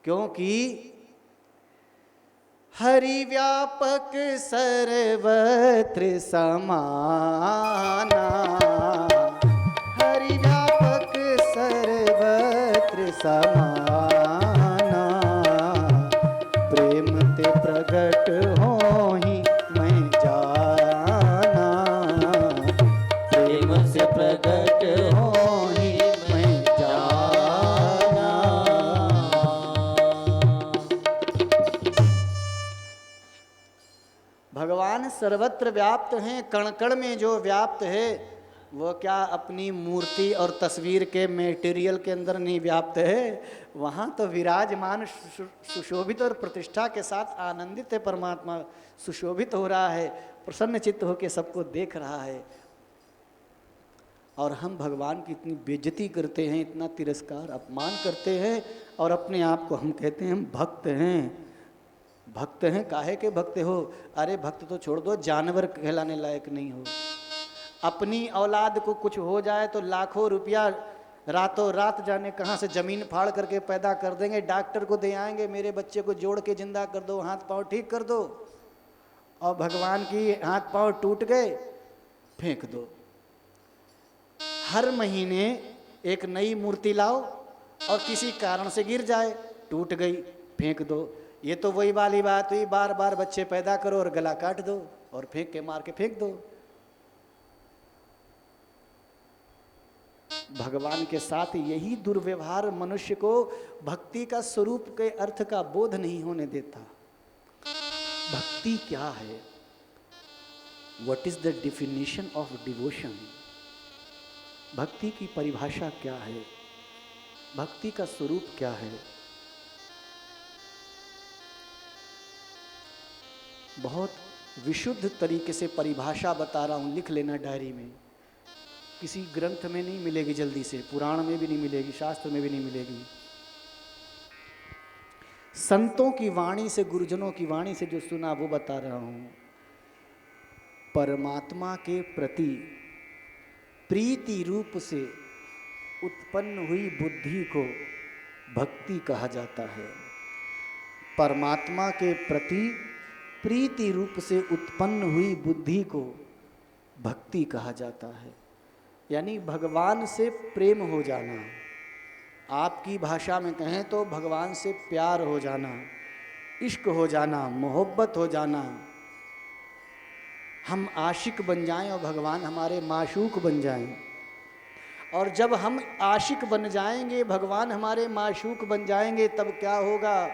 क्योंकि हरि व्यापक सर्वत्र समाना, हरि व्यापक सर्वत्र समाना, प्रेम ते प्रगट होहि मैं जाना, प्रेम से प्रगट होहि मैं जाना। भगवान सर्वत्र व्याप्त हैं, कण कण में जो व्याप्त है वो क्या अपनी मूर्ति और तस्वीर के मेटेरियल के अंदर नहीं व्याप्त है, वहाँ तो विराजमान सुशोभित और प्रतिष्ठा के साथ आनंदित है परमात्मा, सुशोभित हो रहा है, प्रसन्न चित्त होकर सबको देख रहा है। और हम भगवान की इतनी बेइज्जती करते हैं, इतना तिरस्कार अपमान करते हैं और अपने आप को हम कहते हैं हम भक्त हैं। भक्त हैं, काहे के भक्त हो? अरे भक्त तो छोड़ दो, जानवर कहलाने लायक नहीं हो। अपनी औलाद को कुछ हो जाए तो लाखों रुपया रातों रात जाने कहाँ से जमीन फाड़ करके पैदा कर देंगे, डॉक्टर को दे आएंगे, मेरे बच्चे को जोड़ के जिंदा कर दो, हाथ पांव ठीक कर दो। और भगवान की हाथ पांव टूट गए, फेंक दो। हर महीने एक नई मूर्ति लाओ और किसी कारण से गिर जाए, टूट गई, फेंक दो। ये तो वही वाली बात हुई, बार बार बच्चे पैदा करो और गला काट दो और फेंक के मार के फेंक दो। भगवान के साथ यही दुर्व्यवहार मनुष्य को भक्ति का स्वरूप के अर्थ का बोध नहीं होने देता। भक्ति क्या है? What is the definition of devotion? भक्ति की परिभाषा क्या है? भक्ति का स्वरूप क्या है? बहुत विशुद्ध तरीके से परिभाषा बता रहा हूं, लिख लेना डायरी में। किसी ग्रंथ में नहीं मिलेगी जल्दी से, पुराण में भी नहीं मिलेगी, शास्त्र में भी नहीं मिलेगी। संतों की वाणी से, गुरुजनों की वाणी से जो सुना वो बता रहा हूं। परमात्मा के प्रति प्रीति रूप से उत्पन्न हुई बुद्धि को भक्ति कहा जाता है। परमात्मा के प्रति प्रीति रूप से उत्पन्न हुई बुद्धि को भक्ति कहा जाता है। यानी भगवान से प्रेम हो जाना, आपकी भाषा में कहें तो भगवान से प्यार हो जाना, इश्क हो जाना, मोहब्बत हो जाना। हम आशिक बन जाएं और भगवान हमारे माशूक बन जाएं। और जब हम आशिक बन जाएंगे, भगवान हमारे माशूक बन जाएंगे, तब क्या होगा?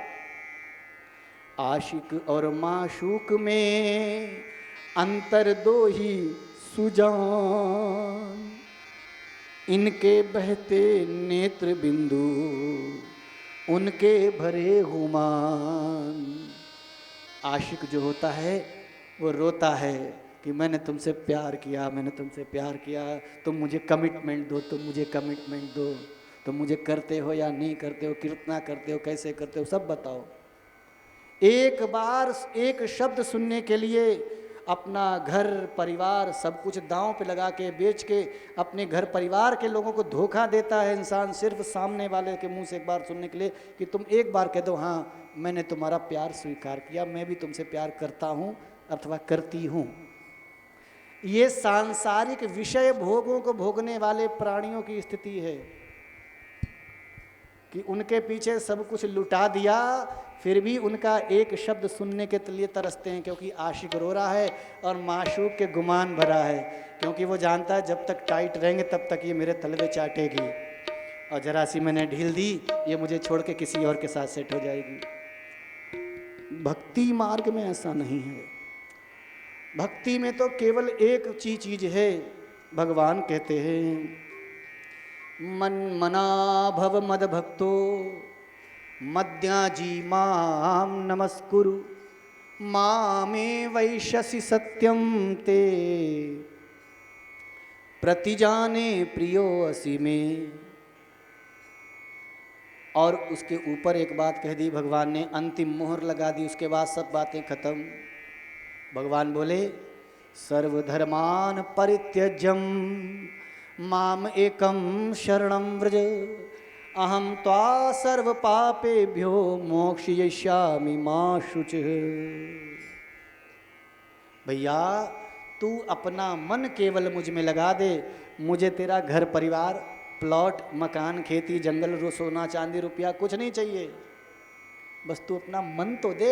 आशिक और माशूक में अंतर दो ही सुजान, इनके बहते नेत्र बिंदु, उनके भरे गुमान। आशिक जो होता है वो रोता है कि मैंने तुमसे प्यार किया, मैंने तुमसे प्यार किया, तुम मुझे कमिटमेंट दो, तुम मुझे कमिटमेंट दो, तुम मुझे करते हो या नहीं करते हो, कितना करते हो, कैसे करते हो, सब बताओ। एक बार एक शब्द सुनने के लिए अपना घर परिवार सब कुछ दांव पे लगा के बेच के अपने घर परिवार के लोगों को धोखा देता है इंसान, सिर्फ सामने वाले के मुंह से एक बार सुनने के लिए कि तुम एक बार कह दो हाँ मैंने तुम्हारा प्यार स्वीकार किया, मैं भी तुमसे प्यार करता हूँ अथवा करती हूँ। ये सांसारिक विषय भोगों को भोगने वाले प्राणियों की स्थिति है कि उनके पीछे सब कुछ लुटा दिया, फिर भी उनका एक शब्द सुनने के लिए तरसते हैं, क्योंकि आशिक रो रहा है और माशूक के गुमान भरा है, क्योंकि वो जानता है जब तक टाइट रहेंगे तब तक ये मेरे तलवे चाटेगी, और जरा सी मैंने ढील दी ये मुझे छोड़ के किसी और के साथ सेट हो जाएगी। भक्ति मार्ग में ऐसा नहीं है। भक्ति में तो केवल एक चीज है, भगवान कहते हैं मन मना भव मद भक्तो मद्याजी माम नमस्कुरु मामे वैशसि सत्यम ते प्रतिजाने प्रियो असि में। और उसके ऊपर एक बात कह दी भगवान ने, अंतिम मोहर लगा दी, उसके बाद सब बातें खत्म। भगवान बोले सर्वधर्मान परित्यज्यम माम एकम शरणम व्रज अहम त्वा सर्व पापेभ्यो मोक्षयिष्यामि मा शुचिः। भैया तू अपना मन केवल मुझ में लगा दे, मुझे तेरा घर परिवार, प्लॉट, मकान, खेती, जंगल, सोना चांदी, रुपया कुछ नहीं चाहिए, बस तू अपना मन तो दे।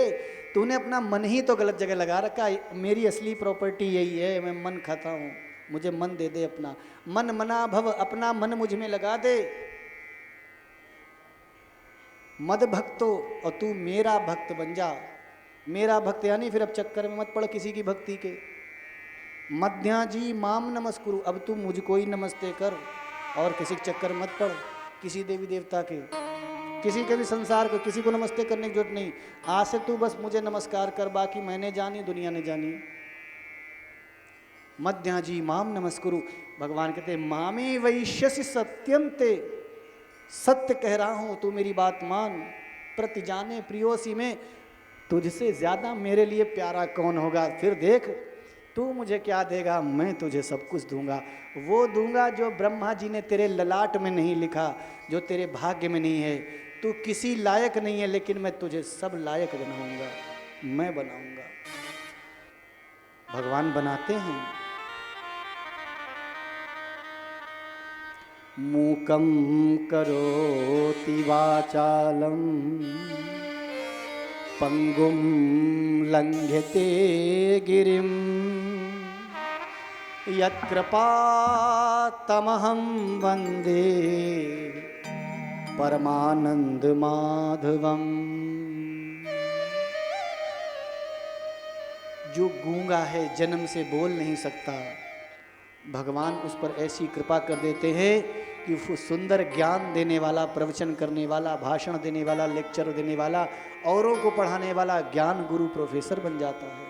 तूने अपना मन ही तो गलत जगह लगा रखा है। मेरी असली प्रॉपर्टी यही है, मैं मन खाता हूँ, मुझे मन दे दे अपना। मन मना भव, अपना मन मुझ में लगा दे। मद भक्तो, और तू मेरा भक्त बन जा। मेरा भक्त यानी फिर अब चक्कर में मत पड़ किसी की भक्ति के। मध्या जी माम नमस्कुरु, अब तू मुझको ही नमस्ते कर और किसी के चक्कर मत पड़, किसी देवी देवता के, किसी के भी संसार को, किसी को नमस्ते करने की जरूरत नहीं। आज से तू बस मुझे नमस्कार कर, बाकी मैंने जानी दुनिया ने जानी। मध्या जी माम नमस्कुरु। भगवान कहते हैं मामे वैश्यसि सत्यम ते, सत्य कह रहा हूं, तू मेरी बात मान। प्रति जाने प्रियोसी में, तुझसे ज्यादा मेरे लिए प्यारा कौन होगा। फिर देख तू मुझे क्या देगा, मैं तुझे सब कुछ दूंगा। वो दूंगा जो ब्रह्मा जी ने तेरे ललाट में नहीं लिखा, जो तेरे भाग्य में नहीं है। तू किसी लायक नहीं है, लेकिन मैं तुझे सब लायक बनाऊंगा, मैं बनाऊंगा। भगवान बनाते हैं। मूकं करोति वाचालं पंगुं लंघयते गिरिं यत्कृपातमहं वन्दे परमानंद माधवम। जो गूंगा है, जन्म से बोल नहीं सकता, भगवान उस पर ऐसी कृपा कर देते हैं कि वो सुंदर ज्ञान देने वाला, प्रवचन करने वाला, भाषण देने वाला, लेक्चर देने वाला, औरों को पढ़ाने वाला ज्ञान गुरु प्रोफेसर बन जाता है।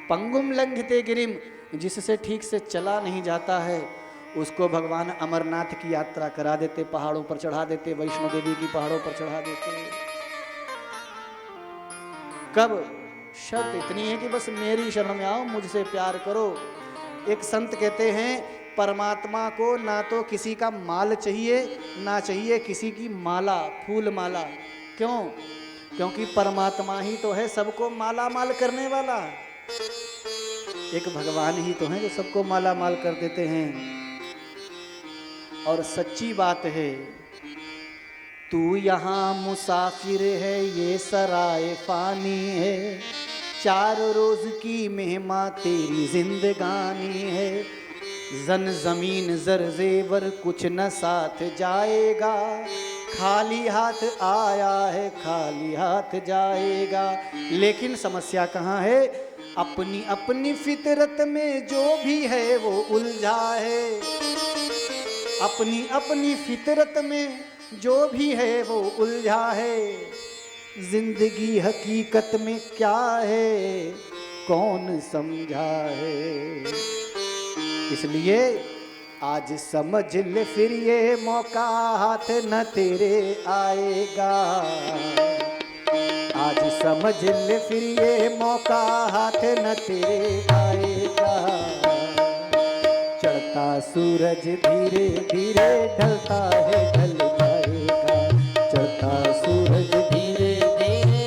पंगुम लंघिते गिरिम, जिससे ठीक से चला नहीं जाता है, उसको भगवान अमरनाथ की यात्रा करा देते, पहाड़ों पर चढ़ा देते, वैष्णो देवी की पहाड़ों पर चढ़ा देते। कब? शर्त इतनी है कि बस मेरी शरण में आओ, मुझसे प्यार करो। एक संत कहते हैं परमात्मा को ना तो किसी का माल चाहिए, ना चाहिए किसी की माला, फूल माला। क्यों? क्योंकि परमात्मा ही तो है सबको माला माल करने वाला। एक भगवान ही तो है जो सबको माला माल कर देते हैं। और सच्ची बात है, तू यहाँ मुसाफिर है, ये सराय फानी है, 4 रोज की मेहमा तेरी जिंदगानी है। जन जमीन जर जेवर कुछ न साथ जाएगा, खाली हाथ आया है खाली हाथ जाएगा। लेकिन समस्या कहाँ है? अपनी अपनी फितरत में जो भी है वो उलझा है। अपनी अपनी फितरत में जो भी है वो उलझा है। जिंदगी हकीकत में क्या है कौन समझा है। इसलिए आज समझ ले फिर ये मौका हाथ न तेरे आएगा। आज समझ ले फिर ये मौका हाथ न तेरे आएगा। चढ़ता सूरज धीरे धीरे ढलता है ढल जाएगा। चढ़ता सूरज धीरे धीरे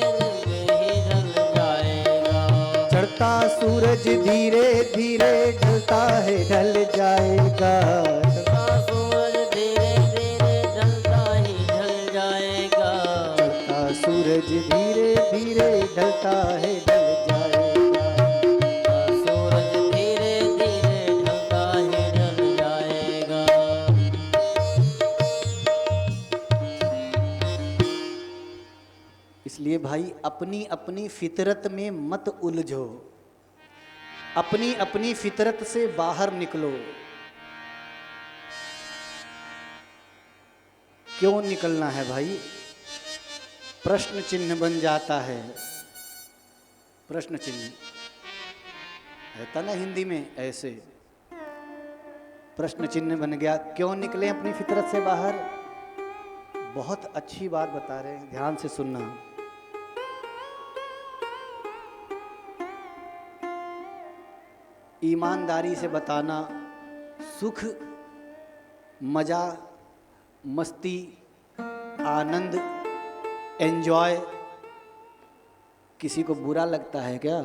ढल जाएगा। चढ़ता सूरज धीरे धीरे ढलता है ढल जाएगा। चढ़ता सूरज धीरे धीरे ढलता ही ढल जाएगा। चढ़ता सूरज धीरे धीरे ढलता है ढल जाएगा। सूरज धीरे धीरे ढलता है ढल जाएगा। इसलिए भाई अपनी अपनी फितरत में मत उलझो, अपनी अपनी फितरत से बाहर निकलो। क्यों निकलना है भाई? प्रश्न चिन्ह बन जाता है। प्रश्न चिन्ह रहता ना हिंदी में, ऐसे प्रश्न चिन्ह बन गया। क्यों निकले अपनी फितरत से बाहर? बहुत अच्छी बात बता रहे हैं, ध्यान से सुनना। ईमानदारी से बताना, सुख, मजा, मस्ती आनंद, एंजॉय किसी को बुरा लगता है क्या?